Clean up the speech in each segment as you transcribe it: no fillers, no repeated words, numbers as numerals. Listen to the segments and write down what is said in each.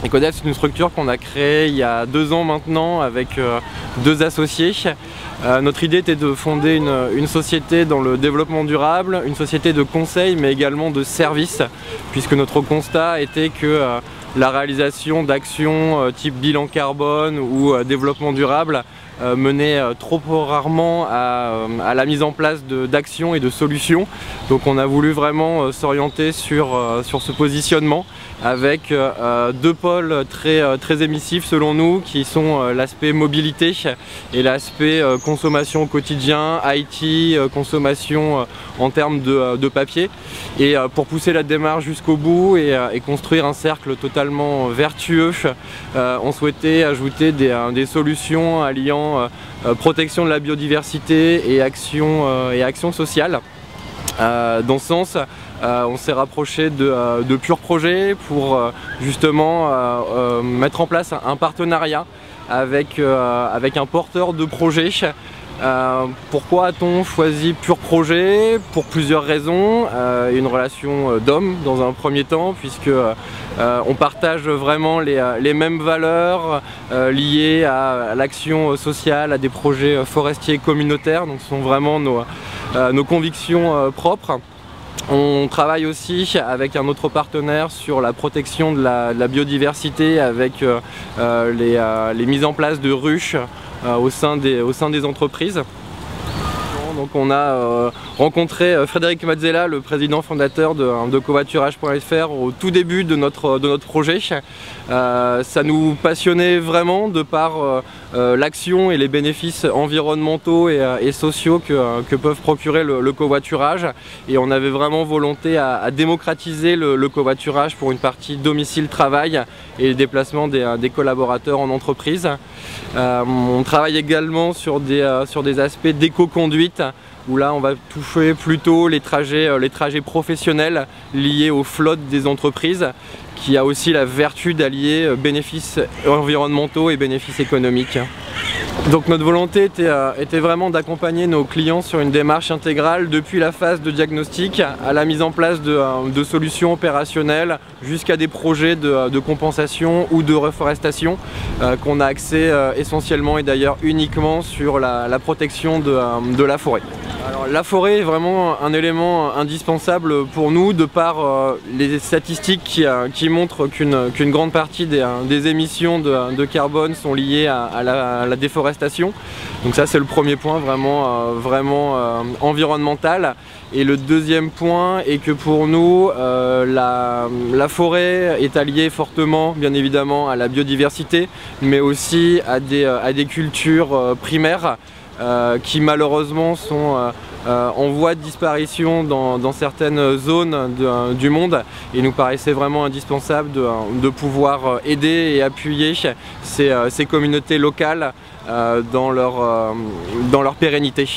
EcoDev, c'est une structure qu'on a créée il y a 2 ans maintenant avec 2 associés. Notre idée était de fonder une société dans le développement durable, une société de conseil mais également de services, puisque notre constat était que la réalisation d'actions type bilan carbone ou développement durable menait trop rarement à la mise en place d'actions et de solutions. Donc on a voulu vraiment s'orienter sur ce positionnement avec 2 pôles très émissifs selon nous, qui sont l'aspect mobilité et l'aspect consommation au quotidien, IT, consommation en termes de papier. Et pour pousser la démarche jusqu'au bout et construire un cercle totalement vertueux, on souhaitait ajouter des solutions alliant protection de la biodiversité et action sociale. Dans ce sens, on s'est rapproché de Pur Projet pour justement mettre en place un partenariat avec un porteur de projet. Pourquoi a-t-on choisi Pur Projet? Pour plusieurs raisons. Une relation d'homme dans un premier temps, puisque on partage vraiment les mêmes valeurs liées à l'action sociale, à des projets forestiers communautaires, donc ce sont vraiment nos convictions propres. On travaille aussi avec un autre partenaire sur la protection de la biodiversité avec les mises en place de ruches au sein des entreprises. Donc on a rencontré Frédéric Mazzella, le président fondateur de covoiturage.fr au tout début de notre projet. Ça nous passionnait vraiment de par l'action et les bénéfices environnementaux et sociaux que peuvent procurer le covoiturage. Et on avait vraiment volonté à démocratiser le covoiturage pour une partie domicile-travail et le déplacement des collaborateurs en entreprise. On travaille également sur des aspects d'éco-conduite, où là on va toucher plutôt les trajets professionnels liés aux flottes des entreprises, qui a aussi la vertu d'allier bénéfices environnementaux et bénéfices économiques. Donc notre volonté était vraiment d'accompagner nos clients sur une démarche intégrale depuis la phase de diagnostic à la mise en place de solutions opérationnelles jusqu'à des projets de compensation ou de reforestation qu'on a axé essentiellement et d'ailleurs uniquement sur la protection de la forêt. Alors, la forêt est vraiment un élément indispensable pour nous de par les statistiques qui montrent qu'une grande partie des émissions de carbone sont liées à la déforestation. Donc ça c'est le premier point vraiment environnemental. Et le deuxième point est que pour nous la forêt est alliée fortement bien évidemment à la biodiversité, mais aussi à des cultures primaires qui malheureusement sont en voie de disparition dans certaines zones du monde, et il nous paraissait vraiment indispensable de pouvoir aider et appuyer ces communautés locales dans leur pérennité.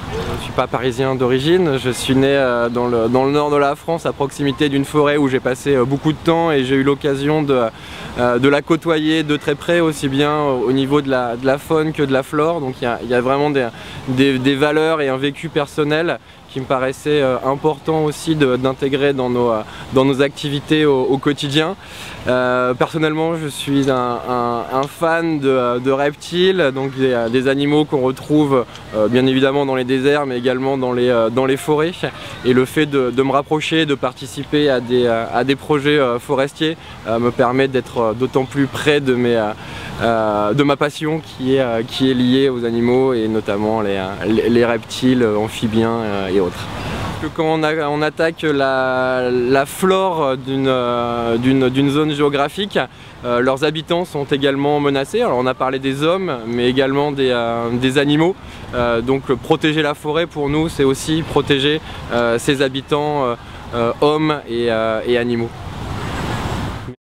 Je ne suis pas parisien d'origine, je suis né dans le nord de la France, à proximité d'une forêt où j'ai passé beaucoup de temps, et j'ai eu l'occasion de la côtoyer de très près, aussi bien au niveau de la faune que de la flore. Donc il y a vraiment des valeurs et un vécu personnel qui me paraissait important aussi d'intégrer dans nos activités au quotidien. Personnellement, je suis un fan de reptiles, donc des animaux qu'on retrouve bien évidemment dans les déserts, mais également dans les forêts. Et le fait de me rapprocher, de participer à des projets forestiers me permet d'être d'autant plus près de ma passion qui est liée aux animaux, et notamment les reptiles, amphibiens et autres. Quand on attaque la flore d'une zone géographique, leurs habitants sont également menacés. Alors on a parlé des hommes, mais également des animaux. Donc protéger la forêt pour nous, c'est aussi protéger ses habitants hommes et animaux.